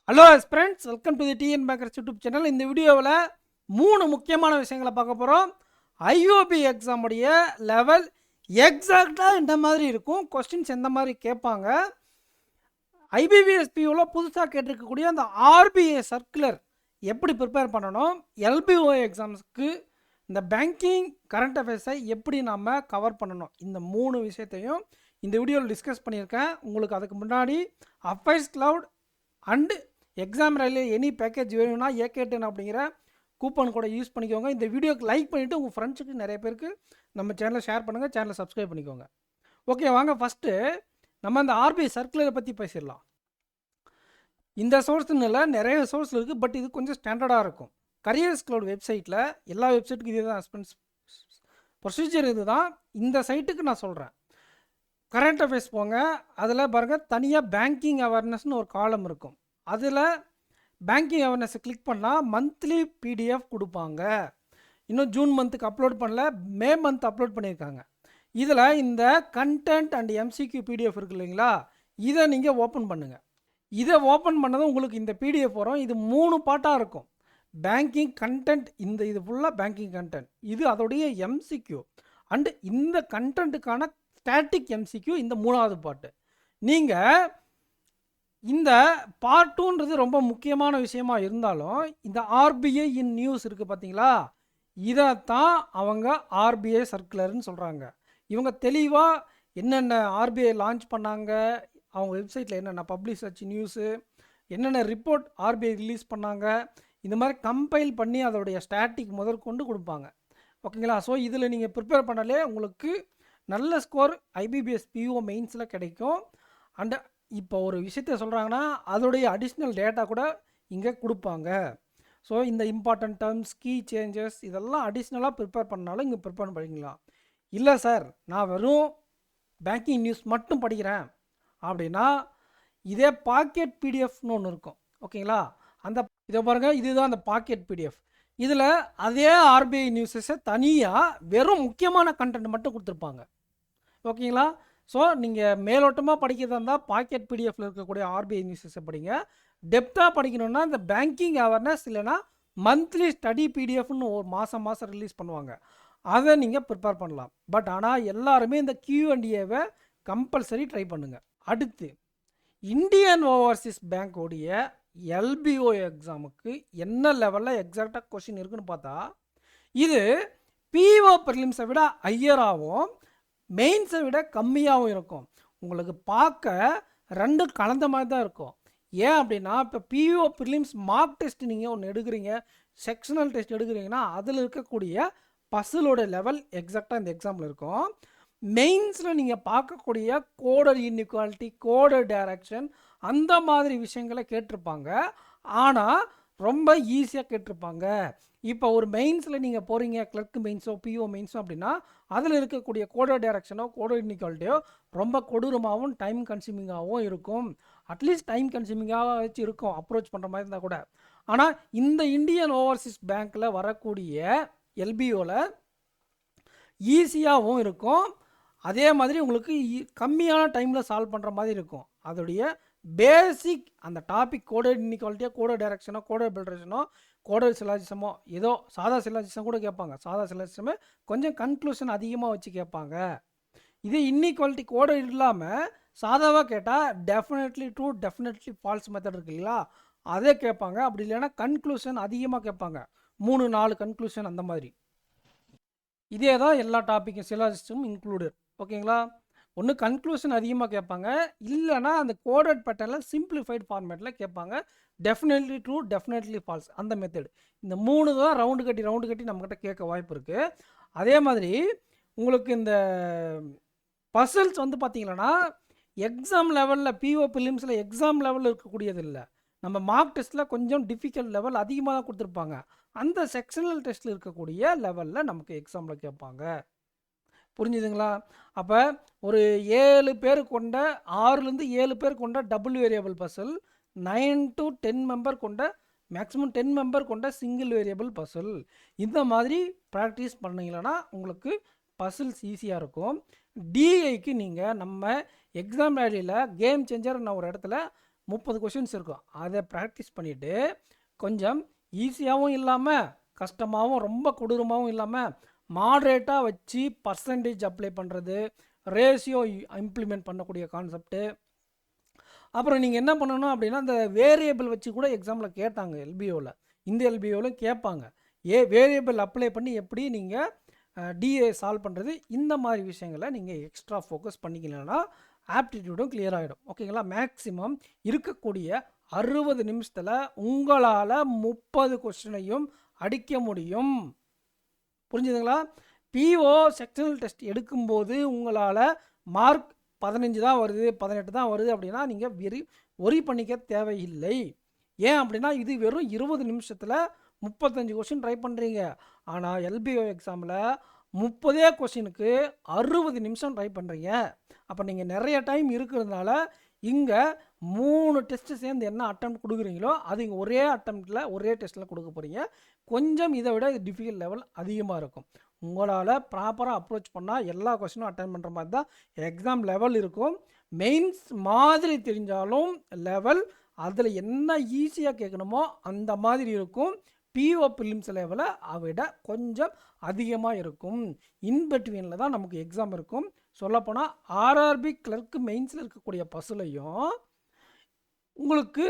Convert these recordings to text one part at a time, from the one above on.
Hello friends, welcome to the TN packers YouTube channel. இந்த வீடியோவில் 3 முக்கியமான விஷயங்களை பார்க்க போகிறோம். ஐஓபி எக்ஸாமுடைய லெவல் எக்ஸாக்டாக இந்த மாதிரி இருக்கும், கொஸ்டின்ஸ் எந்த மாதிரி கேட்பாங்க, ஐபிபிஎஸ்பியூவில் புதுசாக கேட்டிருக்கக்கூடிய அந்த ஆர்பிஐ சர்க்குலர் எப்படி ப்ரிப்பேர் பண்ணணும், எல்பிஓ எக்ஸாம்ஸ்க்கு இந்த பேங்கிங் கரண்ட் அஃபேர்ஸை எப்படி நாம் கவர் பண்ணணும், இந்த 3 விஷயத்தையும் இந்த வீடியோவில் டிஸ்கஸ் பண்ணியிருக்கேன். உங்களுக்கு அதுக்கு முன்னாடி அஃபைஸ் cloud and exam railway any package வேணும்னா ஏகே10 அப்படிங்கிற கூப்பன் கூட யூஸ் பண்ணிக்கோங்க. இந்த வீடியோக்கு லைக் பண்ணிவிட்டு உங்கள் ஃப்ரெண்ட்ஸுக்கு நிறைய பேருக்கு நம்ம சேனலை ஷேர் பண்ணுங்கள், சேனலை சப்ஸ்கிரைப் பண்ணிக்கோங்க. ஓகே, வாங்க ஃபஸ்ட்டு நம்ம அந்த ஆர்பிஐ சர்க்குலரை பற்றி பேசிடலாம். இந்த சோர்ஸ்னு இல்லை, நிறைய சோர்ஸ் இருக்குது, பட் இது கொஞ்சம் ஸ்டாண்டர்டாக இருக்கும். கரியர்ஸ் கிளவுட் வெப்சைட்டில் எல்லா வெப்சைட்டுக்கும் இதே தான் ப்ரொசீஜர், இது தான். இந்த சைட்டுக்கு நான் சொல்கிறேன். கரண்ட் அஃபேர்ஸ் போங்க, அதில் பாருங்கள் தனியாக பேங்கிங் அவேர்னஸ்னு ஒரு காலம் இருக்கும். அதில் பேங்கிங் அவேர்னஸை கிளிக் பண்ணால் மந்த்லி பிடிஎஃப் கொடுப்பாங்க. இன்னும் ஜூன் மந்த்துக்கு அப்லோட் பண்ணல, மே மந்த் அப்லோட் பண்ணியிருக்காங்க. இதில் இந்த கண்டென்ட் அண்ட் எம்சிக்யூ பிடிஎஃப் இருக்குது இல்லைங்களா, இதை நீங்கள் ஓப்பன் பண்ணுங்கள். இதை ஓப்பன் பண்ணதும் உங்களுக்கு இந்த பிடிஎஃப் வரும். இது 3 பார்ட்டாக இருக்கும். பேங்கிங் கண்டென்ட், இது ஃபுல்லாக பேங்கிங் கண்டென்ட், இது அதோடைய எம்சிக்யூ அண்டு இந்த கண்டென்ட்டுக்கான ஸ்டாட்டிக் எம்சிக்யூ, இந்த 3வது பார்ட்டு. நீங்கள் இந்த பார்ட் 2ன்றது ரொம்ப முக்கியமான விஷயமா இருந்தாலும், இந்த ஆர்பிஐ இன் நியூஸ் இருக்குது பார்த்தீங்களா, இதைத்தான் அவங்க ஆர்பிஐ சர்க்குலர்னு சொல்கிறாங்க. இவங்க தெளிவாக என்னென்ன ஆர்பிஐ லான்ச் பண்ணாங்க, அவங்க வெப்சைட்டில் என்னென்ன பப்ளிஷ் ஆச்சு நியூஸு, என்னென்ன ரிப்போர்ட் ஆர்பிஐ ரிலீஸ் பண்ணாங்க, இந்த மாதிரி கம்பைல் பண்ணி அதோடைய ஸ்டாட்டிக் முதற்கொண்டு கொடுப்பாங்க. ஓகேங்களா? ஸோ இதில் நீங்கள் ப்ரிப்பேர் பண்ணாலே உங்களுக்கு நல்ல ஸ்கோர் ஐபிபிஎஸ் பிஓ மெயின்ஸில் கிடைக்கும். அண்ட் இப்போ ஒரு விஷயத்த சொல்கிறாங்கன்னா அதோடைய அடிஷ்னல் டேட்டா கூட இங்கே கொடுப்பாங்க. ஸோ இந்த இம்பார்ட்டன்ட் டேர்ம்ஸ், கீ சேஞ்சஸ், இதெல்லாம் அடிஷ்னலாக ப்ரிப்பேர் பண்ணாலும் இங்கே ப்ரிப்பேர் பண்ணிக்கலாம். இல்லை சார், நான் வெறும் பேங்கிங் நியூஸ் மட்டும் படிக்கிறேன் அப்படின்னா இதே பாக்கெட் பிடிஎஃப்னு ஒன்று இருக்கும். ஓகேங்களா? அந்த இதை பாருங்கள், இதுதான் அந்த பாக்கெட் பிடிஎஃப். இதில் அதே ஆர்பிஐ நியூஸஸை தனியாக வெறும் முக்கியமான கண்டென்ட் மட்டும் கொடுத்துருப்பாங்க. ஓகேங்களா? ஸோ நீங்கள் மேலோட்டமாக படிக்கிறதா இருந்தால் பாக்கெட் பிடிஎஃப்பில் இருக்கக்கூடிய ஆர்பிஐ நியூஸஸை படிங்க. டெப்த்தாக படிக்கணுன்னா இந்த பேங்கிங் அவேர்னஸ் இல்லைனா மந்த்லி ஸ்டடி பிடிஎஃப்னு ஒரு மாதம் ரிலீஸ் பண்ணுவாங்க, அதை நீங்கள் ப்ரிப்பேர் பண்ணலாம். பட் ஆனால் எல்லாருமே இந்த கியூஎன்டிஏவை கம்பல்சரி ட்ரை பண்ணுங்கள். அடுத்து இந்தியன் ஓவர்சீஸ் பேங்க்கோடைய எல்பிஓ எக்ஸாமுக்கு என்ன லெவலில் எக்ஸாக்டாக கொஷின் இருக்குன்னு பார்த்தா, இது பிஓ ப்ரிலிம்ஸை விட ஹையராகவும் மெயின்ஸை விட கம்மியாகவும் இருக்கும். உங்களுக்கு பார்க்க 2 கலந்த மாதிரி தான் இருக்கும். ஏன் அப்படின்னா, இப்போ பிஓ ப்ரிலிம்ஸ் மார்க் டெஸ்ட் நீங்கள் ஒன்று எடுக்கிறீங்க, செக்ஷனல் டெஸ்ட் எடுக்கிறீங்கன்னா அதில் இருக்கக்கூடிய பசிலோட லெவல் எக்ஸாக்டாக இந்த எக்ஸாம்பிள் இருக்கும். மெயின்ஸில் நீங்கள் பார்க்கக்கூடிய கோடர் இன்இக்வாலிட்டி, கோடர் டைரக்ஷன், அந்த மாதிரி விஷயங்களை கேட்டிருப்பாங்க. ஆனால் ரொம்ப ஈஸியாக கேட்டிருப்பாங்க. இப்போ ஒரு மெயின்ஸில் நீங்கள் போகிறீங்க, கிளர்க் மெயின்ஸோ பிஓ மெயின்ஸோ அப்படின்னா அதில் இருக்கக்கூடிய கோடர் டைரக்ஷனோ கோடர் இன்இக்வாலிட்டியோ ரொம்ப கொடூரமாகவும் டைம் கன்சியூமிங்காகவும் இருக்கும். அட்லீஸ்ட் டைம் கன்சியூமிங்காக வச்சு இருக்கும் அப்ரோச் பண்ணுற மாதிரி இருந்தால் கூட. ஆனால் இந்த இந்தியன் ஓவர்சீஸ் பேங்க்கில் வரக்கூடிய எல்பிஓவில் ஈஸியாகவும் இருக்கும். அதே மாதிரி உங்களுக்கு கம்மியான டைமில் சால்வ் பண்ணுற மாதிரி இருக்கும். அதோடைய பேசிக் அந்த டாபிக் கோடர் இன்இக்வாலிட்டியோ கோடர் டைரக்ஷனோ கோடர் பில்ட்ரேஷனோ கோடர் சிலாஜிசமோ ஏதோ சாதா சிலாஜிசம் கூட கேட்பாங்க. சாதா சிலாஜிசமே கொஞ்சம் கன்க்ளூஷன் அதிகமாக வச்சு கேட்பாங்க. இதே இன்இக்வாலிட்டி கோடர் இல்லாமல் சாதாவாக கேட்டால் definitely true, definitely false method இருக்கு இல்லைங்களா, அதே கேட்பாங்க. அப்படி இல்லைன்னா கன்க்ளூஷன் அதிகமாக கேட்பாங்க, 3-4 கன்க்ளூஷன் அந்த மாதிரி. இதே தான் எல்லா டாப்பிக்கும் சிலாஜிசமும் இன்க்ளூடட். ஓகேங்களா? ஒன்று கன்க்ளூஷன் அதிகமாக கேட்பாங்க, இல்லைனா அந்த கோடட் பேட்டர்னில் சிம்பிளிஃபைடு ஃபார்மேட்டில் கேட்பாங்க. டெஃபினெட்லி ட்ரூ, டெஃபினெட்லி ஃபால்ஸ், அந்த மெத்தட். இந்த 3 தான் ரவுண்டு கட்டி நம்மக்கிட்ட கேட்க வாய்ப்பு இருக்குது. அதே மாதிரி உங்களுக்கு இந்த பசில்ஸ் வந்து பார்த்திங்கன்னா எக்ஸாம் லெவலில் பிஓ ப்ரிலிம்ஸில் எக்ஸாம் லெவலில் இருக்கக்கூடியது இல்லை, நம்ம மார்க் டெஸ்ட்டில் கொஞ்சம் டிஃபிகல்ட் லெவல் அதிகமாக தான் கொடுத்துருப்பாங்க. அந்த செக்ஷனல் டெஸ்ட்டில் இருக்கக்கூடிய லெவலில் நமக்கு எக்ஸாமில் கேட்பாங்க. புரிஞ்சுதுங்களா? அப்போ ஒரு 7 பேர் கொண்ட 6லேருந்து 7 பேர் கொண்ட double variable puzzle, 9 to 10 member கொண்ட மேக்ஸிமம் 10 மெம்பர் கொண்ட சிங்கிள் வேரியபிள் பசில், இந்த மாதிரி ப்ராக்டிஸ் பண்ணிங்கன்னா உங்களுக்கு பசில்ஸ் ஈஸியாக இருக்கும். டிஐக்கு நீங்கள் நம்ம எக்ஸாம் வேலையில் கேம் சேஞ்சர் நான் ஒரு இடத்துல 30 கொஷின்ஸ் இருக்கும். அதை ப்ராக்டிஸ் பண்ணிவிட்டு கொஞ்சம் ஈஸியாகவும் இல்லாமல் கஷ்டமாகவும் ரொம்ப கொடூரமாகவும் இல்லாமல் மாட்ரேட்டாக வச்சு பர்சன்டேஜ் அப்ளை பண்ணுறது, ரேஷியோ இம்ப்ளிமெண்ட் பண்ணக்கூடிய கான்செப்ட்டு. அப்புறம் நீங்கள் என்ன பண்ணணும் அப்படின்னா, அந்த வேரியபிள் வச்சு கூட எக்ஸாமில் கேட்டாங்க எல்பிஓவில். இந்த எல்பிஓவில் கேட்பாங்க. வேரியபிள் அப்ளை பண்ணி எப்படி நீங்கள் டிஏ சால்வ் பண்ணுறது, இந்த மாதிரி விஷயங்களை நீங்கள் எக்ஸ்ட்ரா ஃபோக்கஸ் பண்ணிக்கலன்னா ஆப்டிடியூடும் கிளியர் ஆகிடும். ஓகேங்களா? மேக்ஸிமம் இருக்கக்கூடிய 60 நிமிஷத்தில் உங்களால் 30 கொஸ்டினையும் அடிக்க முடியும். புரிஞ்சுதுங்களா? பிஓ செக்ஷனல் டெஸ்ட் எடுக்கும்போது உங்களால் மார்க் 15 தான் வருது, 18 தான் வருது அப்படின்னா நீங்கள் ஒரி பண்ணிக்க தேவையில்லை. ஏன் அப்படின்னா இது வெறும் 20 நிமிஷத்தில் 35 கொஸ்டின் ட்ரை பண்ணுறீங்க. ஆனால் எல்பிஓ எக்ஸாமில் 30 கொஸ்டினுக்கு 60 நிமிஷம் ட்ரை பண்ணுறீங்க. அப்போ நீங்கள் நிறைய டைம் இருக்கிறதுனால இங்கே 3 டெஸ்ட்டு சேர்ந்து என்ன அட்டெம்ப்ட் கொடுக்குறீங்களோ அது இங்கே ஒரே அட்டெம்ப்டில் ஒரே டெஸ்ட்டில் கொடுக்க போகிறீங்க. கொஞ்சம் இதை விட இது டிஃபிகல்ட் லெவல் அதிகமாக இருக்கும். உங்களால் ப்ராப்பராக அப்ரோச் பண்ணால் எல்லா கொஸ்டினும் அட்டன் பண்ணுற மாதிரி தான் எக்ஸாம் லெவல் இருக்கும். மெயின்ஸ் மாதிரி தெரிஞ்சாலும் லெவல் அதில் என்ன ஈஸியாக கேட்கணுமோ அந்த மாதிரி இருக்கும். பிஓ பிலிம்ஸ் லெவலை விட கொஞ்சம் அதிகமாக இருக்கும். இன்பிட்வீனில் தான் நமக்கு எக்ஸாம் இருக்கும். சொல்லப்போனால் ஆர்ஆர்பி கிளர்க்கு மெயின்ஸில் இருக்கக்கூடிய பசுலையும் உங்களுக்கு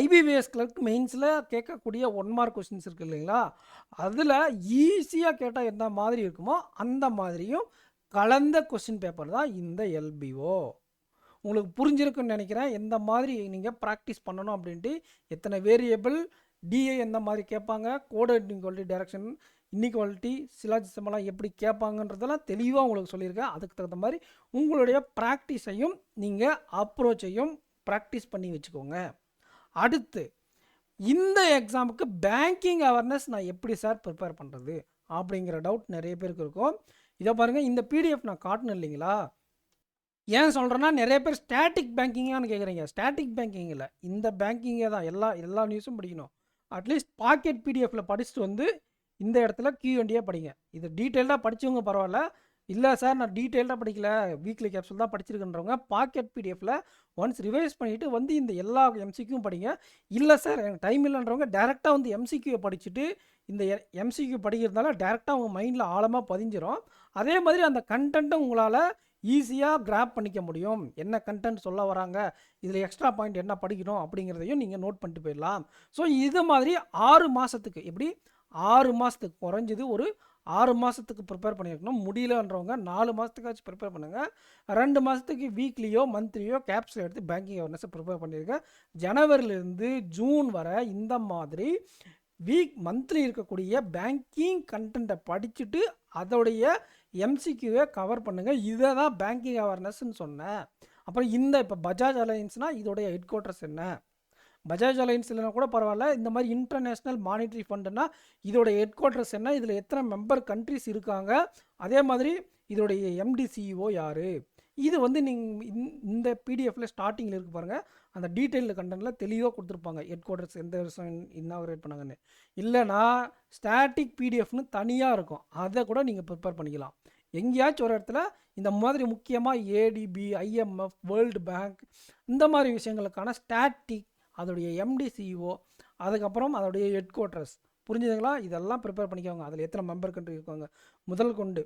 ஐபிபிஎஸ் கிளர்க் மெயின்ஸில் கேட்கக்கூடிய 1 மார்க் கொஸ்டின்ஸ் இருக்குது இல்லைங்களா, அதில் ஈஸியாக கேட்டால் எந்த மாதிரி இருக்குமோ அந்த மாதிரியும் கலந்த கொஸ்டின் பேப்பர் தான் இந்த எல்பிஓ. உங்களுக்கு புரிஞ்சிருக்குன்னு நினைக்கிறேன் எந்த மாதிரி நீங்கள் ப்ராக்டிஸ் பண்ணணும் அப்படின்ட்டு. எத்தனை வேரியபிள், டிஏ எந்த மாதிரி கேட்பாங்க, கோடட் இன்இக்வாலிட்டி, டைரக்ஷன் இன்இக்வாலிட்டி, சிலாஜிசமெல்லாம் எப்படி கேட்பாங்கன்றதெல்லாம் தெளிவாக உங்களுக்கு சொல்லியிருக்கேன். அதுக்கு தகுந்த மாதிரி உங்களுடைய ப்ராக்டிஸையும் நீங்கள் அப்ரோச்சையும் ப்ராக்டிஸ் பண்ணி வச்சுக்கோங்க. அடுத்து இந்த எக்ஸாமுக்கு பேங்கிங் அவேர்னஸ் நான் எப்படி சார் ப்ரிப்பேர் பண்ணுறது அப்படிங்கிற டவுட் நிறைய பேருக்கு இருக்கும். இதை பாருங்கள், இந்த பிடிஎஃப் நான் காட்டணும் இல்லைங்களா. ஏன் சொல்கிறேன்னா நிறைய பேர் ஸ்டாட்டிக் பேங்கிங்கான்னு கேட்குறீங்க. ஸ்டாட்டிக் பேங்கிங் இல்லை, இந்த பேங்கிங்கே தான். எல்லா நியூஸும் படிக்கணும். அட்லீஸ்ட் பாக்கெட் பிடிஎஃப்பில் படிச்சுட்டு வந்து இந்த இடத்துல Q&A படிங்க. இது டீட்டெயில்டாக படித்தவங்க பரவாயில்ல. இல்லை சார் நான் டீட்டெயில்டாக படிக்கல, வீக்லி கேப்சூல் தான் படிச்சிருக்குன்றவங்க பாக்கெட் பிடிஎஃப்பில் ஒன்ஸ் ரிவைஸ் பண்ணிவிட்டு வந்து இந்த எல்லா எம்சிக்யூவும் படிங்க. இல்லை சார் எனக்கு டைம் இல்லைன்றவங்க டேரெக்டாக வந்து எம்சிக்யூவை படிச்சுட்டு இந்த எம்சிக்யூ படிக்கிறதுனால டேரெக்டாக உங்கள் மைண்டில் ஆழமாக பதிஞ்சிடும். அதே மாதிரி அந்த கண்டென்ட்டை உங்களால் ஈஸியாக கிராப் பண்ணிக்க முடியும். என்ன கண்டென்ட் சொல்ல வராங்க, இதில் எக்ஸ்ட்ரா பாயிண்ட் என்ன படிக்கணும் அப்படிங்கிறதையும் நீங்கள் நோட் பண்ணிட்டு போயிடலாம். ஸோ இது மாதிரி 6 மாதத்துக்கு, எப்படி 6 மாதத்துக்கு குறைஞ்சது ஒரு 6 மாதத்துக்கு ப்ரிப்பேர் பண்ணியிருக்கணும். முடியலன்றவங்க 4 மாதத்துக்காச்சும் ப்ரிப்பேர் பண்ணுங்கள். 2 மாதத்துக்கு வீக்லியோ மந்த்லியோ கேப்ஸில் எடுத்து பேங்கிங் அவேர்னஸை ப்ரிப்பேர் பண்ணியிருக்கேன். ஜனவரியிலேருந்து ஜூன் வரை இந்த மாதிரி மந்த்லி இருக்கக்கூடிய பேங்கிங் கண்டென்ட்டை படிச்சுட்டு அதோடைய எம்சிக்யூவை கவர் பண்ணுங்கள். இதை தான் பேங்கிங் அவேர்னஸ்ன்னு சொன்னேன். அப்புறம் இப்போ பஜாஜ் அலையன்ஸ்னால் இதோடைய ஹெட் குவார்ட்டர்ஸ் என்ன, பஜாஜ் அலையன்ஸ் இல்லைனா கூட பரவாயில்ல, இந்த மாதிரி இன்டர்நேஷ்னல் மானிட்டரி ஃபண்டுனா இதோட ஹெட் குவார்ட்டர்ஸ் என்ன, இதில் எத்தனை மெம்பர் கண்ட்ரிஸ் இருக்காங்க, அதே மாதிரி இதோடைய MD/CEO யார், இது வந்து நீங்கள் இந்த பிடிஎஃப்பில் ஸ்டார்டிங்கில் இருக்குது பாருங்கள். அந்த டீட்டெயில் கண்டென்ட்டில் தெளிவாக கொடுத்துருப்பாங்க. ஹெட் குவார்ட்டர்ஸ் எந்த வருஷம் இன்னாகரேட் பண்ணாங்கன்னு. இல்லைனா ஸ்டாட்டிக் பிடிஎஃப்னு தனியாக இருக்கும், அதை கூட நீங்கள் ப்ரிப்பேர் பண்ணிக்கலாம். எங்கேயாச்சும் ஒரு இடத்துல இந்த மாதிரி முக்கியமாக ADB, IMF, வேர்ல்டு பேங்க் இந்த மாதிரி விஷயங்களுக்கான ஸ்டாட்டிக், அதோடைய MD/CEO, அதுக்கப்புறம் அதோடைய ஹெட் குவார்ட்டர்ஸ், புரிஞ்சுதுங்களா? இதெல்லாம் ப்ரிப்பேர் பண்ணிக்கோங்க. அதில் எத்தனை மெம்பர் கண்ட்ரி இருக்காங்க முதல் கொண்டு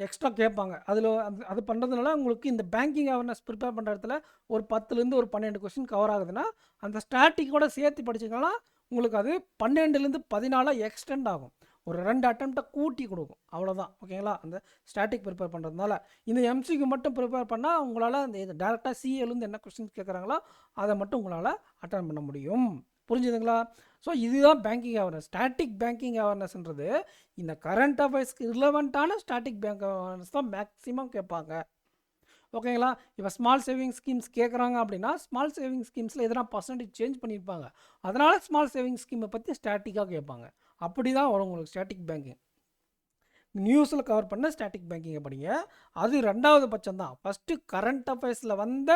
எக்ஸ்ட்ரா கேட்பாங்க. அதில் அது பண்ணுறதுனால உங்களுக்கு இந்த பேங்கிங் அவேர்னஸ் ப்ரிப்பேர் பண்ணுற இடத்துல ஒரு 10லேருந்து ஒரு 12 கொஸ்டின் கவர் ஆகுதுன்னா அந்த ஸ்டாட்டிக்கோட சேர்த்து படிச்சிங்கன்னா உங்களுக்கு அது 12லேருந்து 14 எக்ஸ்டெண்ட் ஆகும். ஒரு 2 அட்டெம்ப்டை கூட்டி கொடுக்கும், அவ்வளோதான். ஓகேங்களா? அந்த ஸ்டாட்டிக் ப்ரிப்பேர் பண்ணுறதுனால இந்த எம்சிக்கு மட்டும் ப்ரிப்பேர் பண்ணால் உங்களால் இந்த டேரெக்டாக CAலேருந்து என்ன கொஸ்டின்ஸ் கேட்குறாங்களோ அதை மட்டும் உங்களால் அட்டன் பண்ண முடியும். புரிஞ்சுதுங்களா? ஸோ இதுதான் பேங்கிங் அவேர்னஸ். ஸ்டாட்டிக் பேங்கிங் அவேர்னஸ்ன்றது இந்த கரண்ட் அஃபேர்ஸ்க்கு ரிலவெண்ட்டான ஸ்டாட்டிக் பேங்க் அவேர்னஸ் தான் மேக்ஸிமம் கேட்பாங்க. ஓகேங்களா? இப்போ ஸ்மால் சேவிங் ஸ்கீம்ஸ் கேட்குறாங்க அப்படின்னா ஸ்மால் சேவிங் ஸ்கீம்ஸில் எதனா பர்சன்டேஜ் சேஞ்ச் பண்ணியிருப்பாங்க, அதனால் ஸ்மால் சேவிங் ஸ்கீமை பற்றி ஸ்டாட்டிக்காக கேட்பாங்க. அப்படி தான் வரும் உங்களுக்கு ஸ்டாட்டிக் பேங்கிங். நியூஸில் கவர் பண்ண ஸ்டாட்டிக் பேங்கிங்கை படிங்க, அது 2வது பட்சம் தான். ஃபஸ்ட்டு கரண்ட் அஃபேர்ஸில் வந்த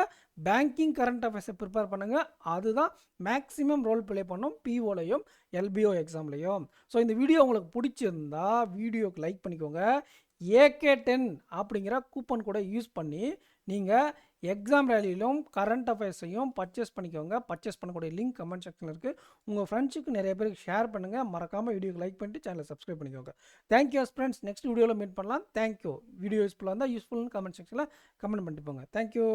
பேங்கிங் கரண்ட் அஃபேர்ஸை ப்ரிப்பேர் பண்ணுங்கள், அதுதான் மேக்ஸிமம் ரோல் ப்ளே பண்ணும் பிஓலையும் LBO எக்ஸாம்லையும். ஸோ இந்த வீடியோ உங்களுக்கு பிடிச்சிருந்தா வீடியோக்கு லைக் பண்ணிக்கோங்க. AK10 அப்படிங்கிற கூப்பன் கூட யூஸ் பண்ணி நீங்கள் எக்ஸாம் ரேலியிலும் கரண்ட் அஃபேர்ஸையும் பர்ச்சேஸ் பண்ணிக்கோங்க. பர்ச்சேஸ் பண்ணக்கூடிய லிங்க் கமெண்ட் செக்ஷனில் இருக்குது. உங்கள் ஃப்ரெண்ட்ஸுக்கு நிறைய பேருக்கு ஷேர் பண்ணுங்கள். மறக்காமல் வீடியோக்கு லைக் பண்ணிட்டு சேனலை சப்ஸ்கிரைப் பண்ணிக்கோங்க. Thank you friends. நெக்ஸ்ட் வீடியோவில் மீட் பண்ணலாம். தேங்க்யூ. வீடியோ யூஸ்ஃபுல்லாக இருந்தால் யூஸ்ஃபுல்னு கமெண்ட் செக்ஷனில் கமெண்ட் பண்ணிட்டு போங்க. தேங்க்யூ.